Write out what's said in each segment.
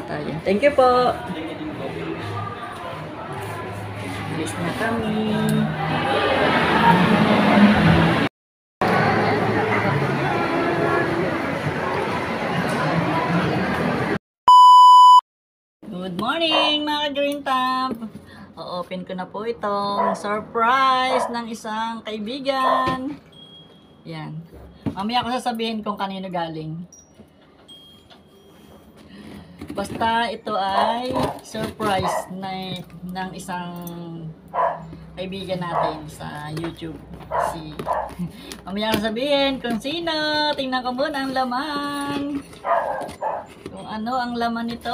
tayo. Thank you po. Alis na kami. Good morning mga Green Thumb. O-open ko na po itong surprise ng isang kaibigan. Yan. Mamaya ko sasabihin kung kanino galing. Basta ito ay surprise ng isang kaibigan natin sa YouTube. Mamaya ko sabihin kung sino. Tingnan ko muna ang laman. Kung ano ang laman nito,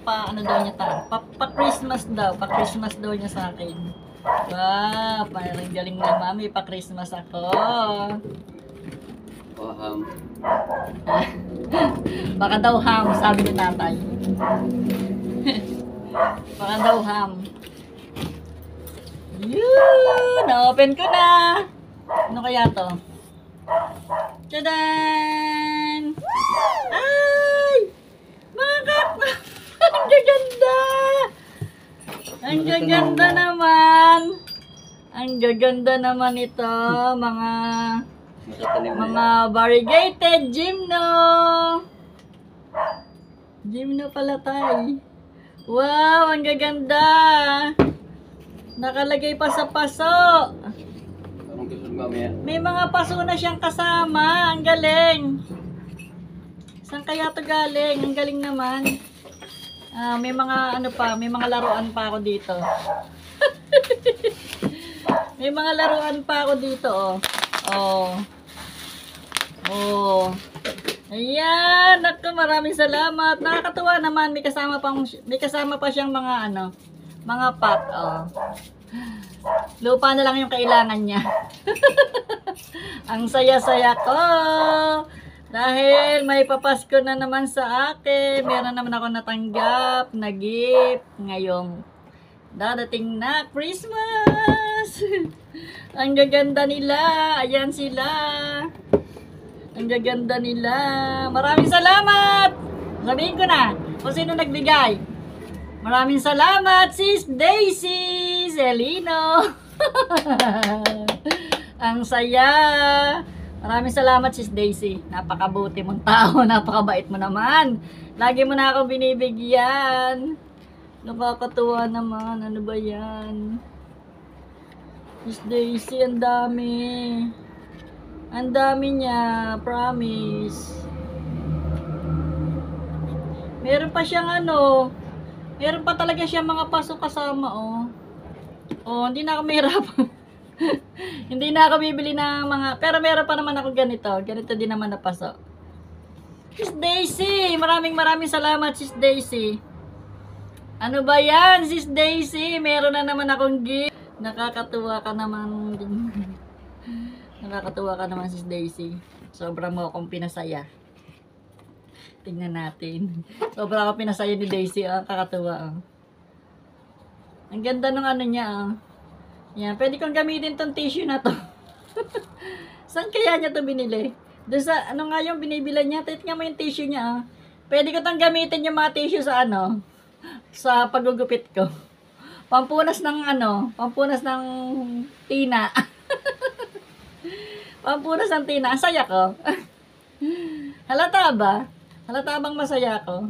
ano daw niya ta? Pa-Christmas daw, pa-Christmas daw niya sa akin. Wow, parang galing na mami, pa-Christmas ako. Baka daw ham, sabi ni tatay. Baka daw ham. Yun, na-open ko na. Ano kaya to? Tadaan! Ay! Ang gaganda! Ang gaganda naman! Ang gaganda naman ito, mga variegated gymno! Gymno pala tayo. Wow! Ang gaganda! Nakalagay pa sa paso! May mga paso na siyang kasama. Ang galing! Saan kaya to galing? Ang galing naman. May mga ano pa, may mga laruan pa ako dito. May mga laruan pa ako dito, oh. Oh. Oh. Ayan, naku, maraming salamat. Nakakatuwa naman, may kasama pa siyang mga ano, mga pot, oh. Lupa na lang yung kailangan niya. Ang saya-saya ko. Dahil may papasko na naman sa akin. Meron naman ako natanggap na gift ngayong dadating na Christmas. Ang gaganda nila. Ayan sila. Ang gaganda nila. Maraming salamat. Sabihin ko na kung sino nagbigay. Maraming salamat, Sis Daisy Celino. Ang saya. Maraming salamat, Sis Daisy. Napakabuti mong tao. Napakabait mo naman. Lagi mo na ako binibigyan. Nakakatuwa naman. Ano ba yan? Sis Daisy, ang dami. Ang dami niya. Promise. Meron pa siyang ano. Meron pa talaga siyang mga paso kasama, oh. Oh, hindi na ako mahirapan. Hindi na ako bibili ng mga, pero meron pa naman ako ganito. Ganito din naman na paso. Sis Daisy, maraming salamat, Sis Daisy. Ano ba yan, Sis Daisy? Meron na naman akong gift. Nakakatuwa ka naman. Nakakatuwa ka naman, Sis Daisy. Sobrang mo akong pinasaya. Tingnan natin. Sobrang ako pinasaya ni Daisy. Kakatuwa. Ang ganda ng ano niya. Yan. Pwede kong gamitin tong tissue na to. Saan kaya niya to binili? Doon sa, ano nga yung binibilan niya? Tingnan mo yung tissue niya. Pwede ko tong gamitin yung mga tissue sa ano? Sa paggugupit ko. Pampunas ng ano? Pampunas ng tina. Pampunas ng tina. Ang saya ko. Halata ba? Halata bang masaya ko?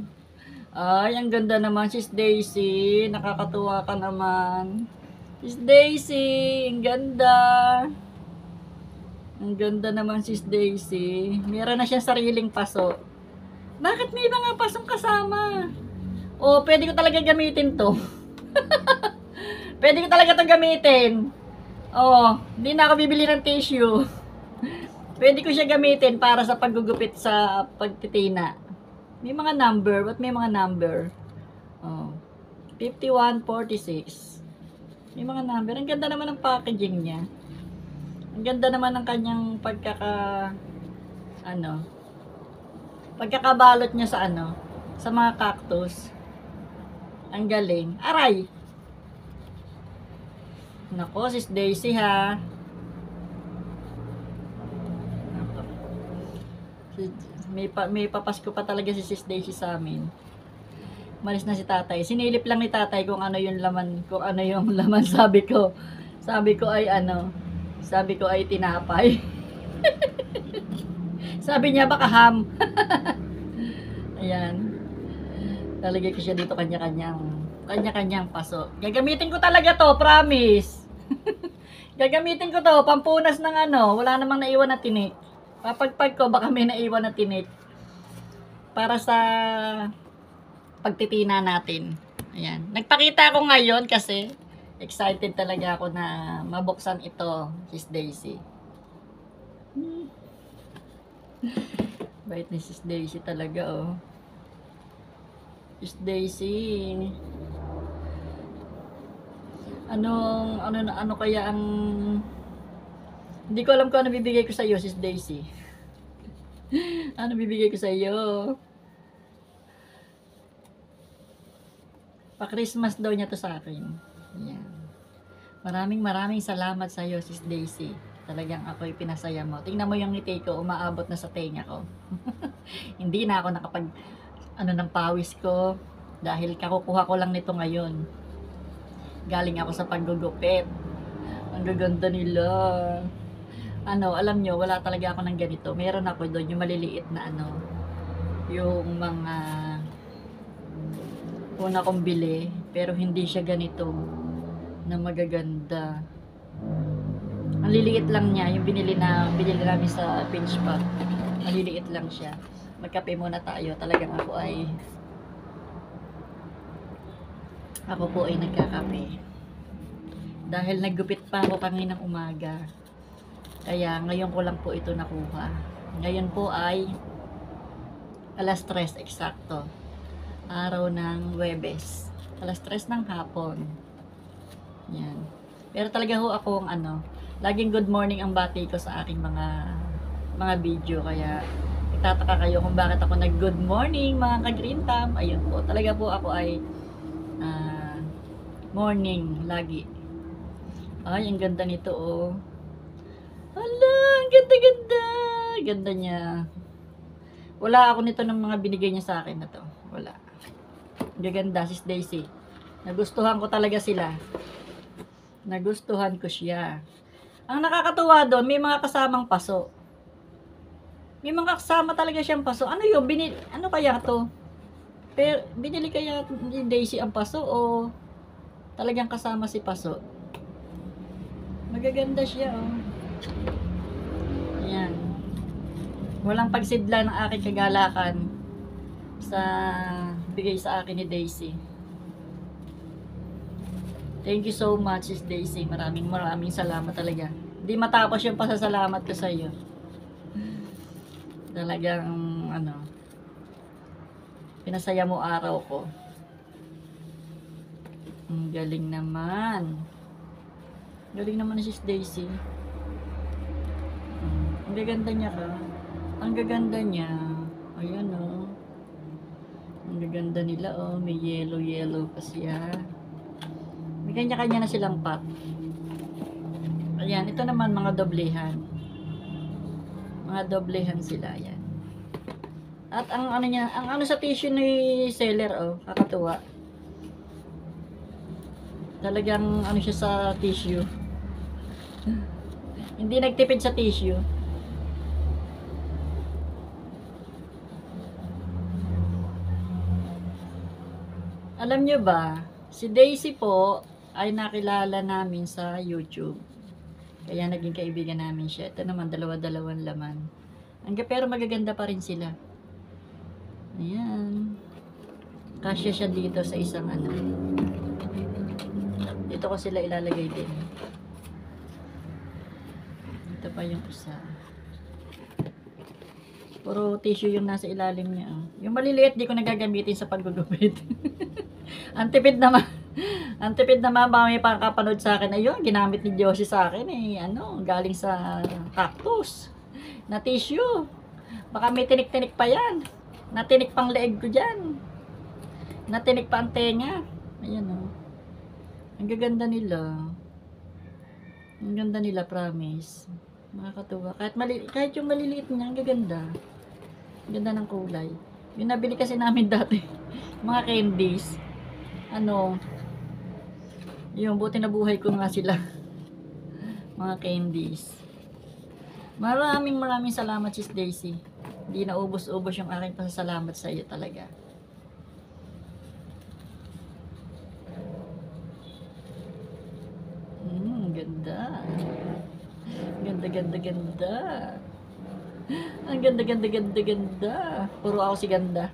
Ay, ang ganda naman, Sis Daisy. Nakakatuwa ka naman. Sis Daisy, ang ganda. Ang ganda naman, Sis Daisy. Meron na siyang sariling paso. Bakit may mga pasong kasama? Oh, pwede ko talaga gamitin to. Pwede ko talaga itong gamitin. Oh, hindi na ako bibili ng tissue. Pwede ko siya gamitin para sa paggugupit sa pagtitina. May mga number. Ba't may mga number? Oh. 5146. May mga number. Ang ganda naman ng packaging niya. Ang ganda naman ng kanyang pagkakabalot niya sa sa mga cactus. Ang galing. Aray! Nako, Sis Daisy ha. May papasko pa talaga si Sis Daisy sa amin. Malis na si tatay. Sinilip lang ni tatay kung ano yung laman, kung ano yung laman. Sabi ko ay ano, sabi ko ay tinapay. Sabi niya baka ham. Ayan. Lalagay ko siya dito kanya-kanyang paso. Gagamitin ko talaga to, promise. Gagamitin ko to, pampunas ng ano, wala namang naiwan na tinik. Papagpag ko, baka may naiwan na tinik. Para sa pagtitina natin. Ayan. Nagpakita ako ngayon kasi excited talaga ako na mabuksan ito, Sis Daisy. Bait ni Sis Daisy talaga, oh. Sis Daisy. Ano kaya ang hindi ko alam kung ano bibigay ko sa iyo, Sis Daisy. Ano bibigay ko sa iyo? Pa-Christmas daw niya to sa akin. Ayan. Maraming salamat sa iyo, Sis Daisy. Talagang ako'y pinasaya mo. Tingnan mo yung ngiti ko, umaabot na sa tenga ko. Hindi na ako nakapag ng pawis ko dahil kakukuha ko lang nito ngayon. Galing ako sa paggugupit. Ang gaganda nila. Alam nyo, wala talaga ako ng ganito. Meron ako doon yung maliliit na yung mga una kong bili, pero hindi siya ganito na magaganda. Ang liliit lang niya, yung binili namin sa pinch pack. Maliliit lang siya. Magkape muna tayo. Talagang ako po ay nagkakape. Dahil naggupit pa ako kaninang umaga. Kaya ngayon ko lang po ito nakuha. Ngayon po ay alas 3 eksakto. Araw ng Huwebes. Alas 3 ng hapon. Yan. Pero talaga ho akong laging good morning ang bati ko sa aking mga video. Kaya nagtataka kayo kung bakit ako nag-good morning mga ka-Green Thumb. Ayun po, talaga po ako ay morning lagi. Ay, ang ganda nito, oh. Hala, ang ganda-ganda. Ganda niya. Wala ako nito ng mga binigay niya sa akin na to. Wala. Gaganda, Sis Daisy. Nagustuhan ko talaga sila. Nagustuhan ko siya. Ang nakakatuwa doon, may mga kasamang paso. May mga kasama talaga siyang paso. Ano yun? Ano kaya to? Pero, binili kaya ni Daisy ang paso o talagang kasama si paso? Magaganda siya, oh. Ayan. Walang pagsidla ng aking kagalakan sa bigay sa akin ni Daisy. Thank you so much, Sis Daisy. Maraming salamat talaga. Hindi matapos yung pasasalamat ko sa iyo. Talagang pinasaya mo araw ko. Ang galing naman. Galing naman ni Sis Daisy. Ang gaganda niya ka. Ang gaganda niya. Ayan, oh. Ang gaganda nila, oh. May yellow pa siya. May kanya-kanya na silang pot. Ayan, ito naman mga doblehan. Mga doblehan sila, ayan. At ang niya, ang sa tissue ni seller, oh, kakatuwa. Talagang siya sa tissue. Hindi nagtipid sa tissue. Alam nyo ba, si Daisy po ay nakilala namin sa YouTube. Kaya naging kaibigan namin siya. Ito naman, dalawa-dalawang laman. Pero magaganda pa rin sila. Ayan. Kasya siya dito sa isang Dito ko sila ilalagay din. Ito pa yung isa. Puro tissue yung nasa ilalim niya. Oh. Yung maliliit, di ko nagagamitin sa paggugupit. Antipid naman. Antipid naman, baka may pakapanood sa akin. Ayun, ginamit ni Josie sa akin galing sa cactus. Na tissue. Baka may tinik-tinik pa yan. Natinik pang leeg ko dyan. Natinik pa ang tenga. Ayan, oh. Ang gaganda nila. Ang ganda nila, promise. Makakatuwa. Kahit yung maliliit niya, ang gaganda. Ang ganda ng kulay. Yung nabili kasi namin dati, mga candies. Ano, yung buti na buhay ko nga sila. Mga candies. Maraming salamat, Sis Daisy. Hindi na ubos-ubos yung aking pasasalamat sa iyo talaga. Ganda. Ganda. Ang ganda. Puro ako si ganda.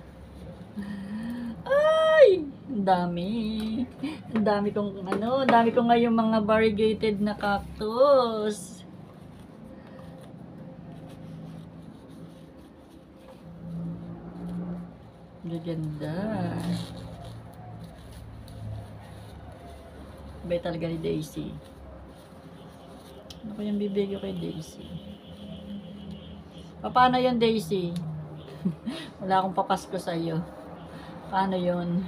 Ay! Ang dami kong ngayong mga variegated na cactus. Ganda. Bay talaga ni Daisy. Ano kayang bibigyo kay Daisy? Paano yun, Daisy? Wala akong papasko sa iyo. Paano yun?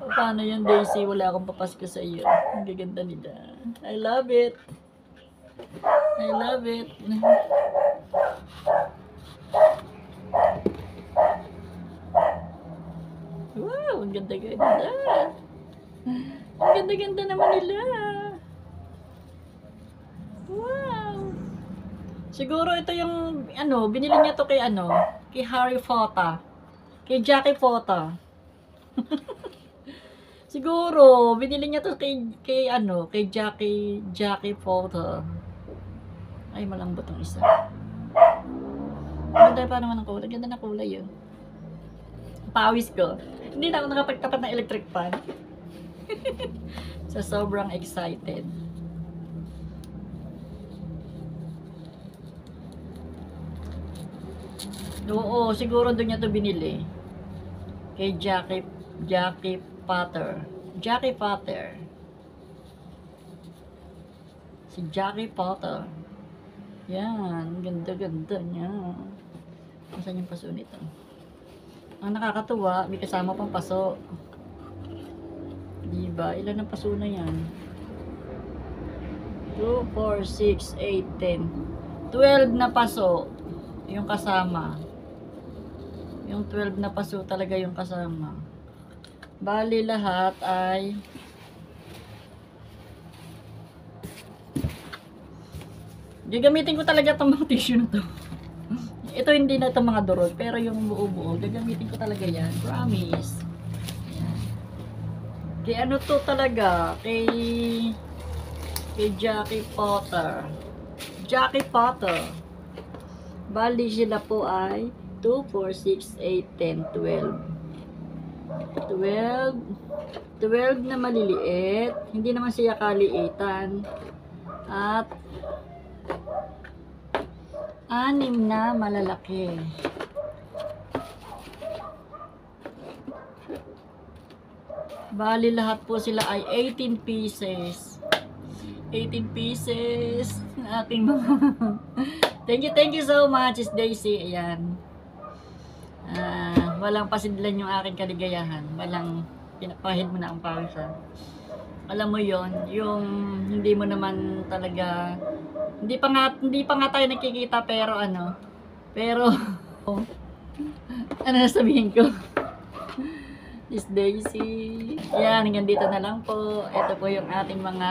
Paano yun, Daisy? Wala akong papasko sa iyo. Ang gaganda nila. I love it. Wow, ang ganda. Ang ganda naman nila. Wow. Siguro ito yung binili niya to kay Harry Potter. Kay Jackie Potter. Siguro binili niya to kay Jackie Potter. Ay, malambot ang isa. Ganda pa naman ang kulay. Ganda na kulay yun. Pawis ko. Hindi na ako nakapagtapat ng electric fan. So, sobrang excited. Oo, siguro doon niya to binili. Kay Jackie Potter. Si Jackie Potter. Yan, ganda niya. Nasaan yung paso nito? Ang nakakatuwa, may kasama pang paso. Diba? Ilan ang paso na yan? 2, 4, 6, 8, 10. 12 na paso yung kasama. Yung 12 na paso talaga yung kasama. Bali lahat ay gagamitin ko talaga itong mga tissue na to. Ito hindi na itong mga durog, pero yung buo-buo, gagamitin ko talaga yan. Promise. Yan. Kay to talaga, kay Jackie Potter. Bali sila po ay 2, 4, 6, 8, 10, 12. 12 na maliliit. Hindi naman siya kaliitan. At 6 na malalaki. Bali lahat po sila ay 18 pieces. 18 pieces. Ating mga Thank you so much, Sis Daisy. Ayan. Walang pasidlan yung aking kaligayahan. Walang pinapahid mo na ang pawis. Alam mo yon, yung hindi mo naman talaga, hindi pa nga tayo nakikita, pero ano nasabihin ko? Sis Daisy. Yan, hanggang dito na lang po. Ito po yung ating mga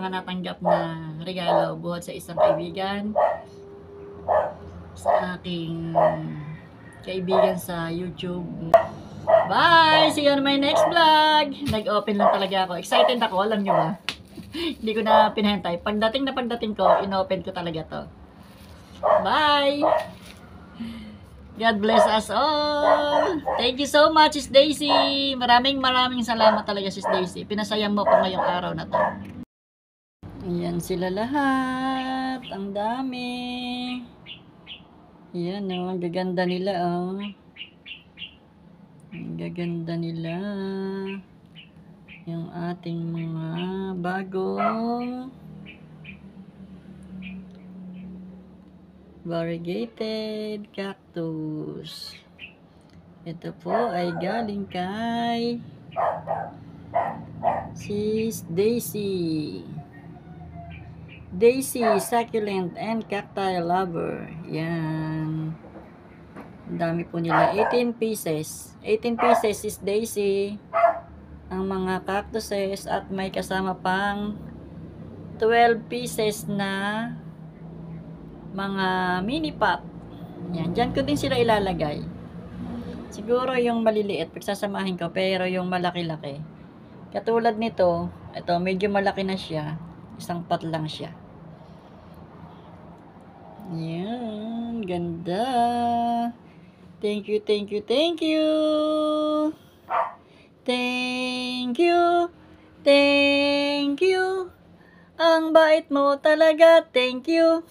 natanggap na regalo buhat sa isang kaibigan, sa aking kaibigan sa YouTube. Bye! See you on my next vlog! Nag-open lang talaga ako. Excited ako, alam nyo ba? Hindi ko na pinahintay. Pagdating ko, in-open ko talaga to. Bye! God bless us all! Thank you so much, Sis Daisy! Maraming salamat talaga, Sis Daisy. Pinasayang mo ko ngayong araw na to. Ayan sila lahat. Ang dami. Ayan o, ang gaganda nila o. Ang gaganda nila. Yung ating mga bagong variegated cactus. Ito po ay galing kay Sis Daisy. Daisy, succulent, and cacti lover. Yan. Ang dami po nila. 18 pieces. 18 pieces is daisy. Ang mga cactuses at may kasama pang 12 pieces na mga mini pot. Yan. Diyan ko din sila ilalagay. Siguro yung maliliit, pagsasamahin ko, pero yung malaki-laki. Katulad nito, ito, medyo malaki na siya. Isang pot lang siya. Yan, ganda. Thank you, thank you, thank you. Thank you, thank you. Ang bait mo talaga, thank you.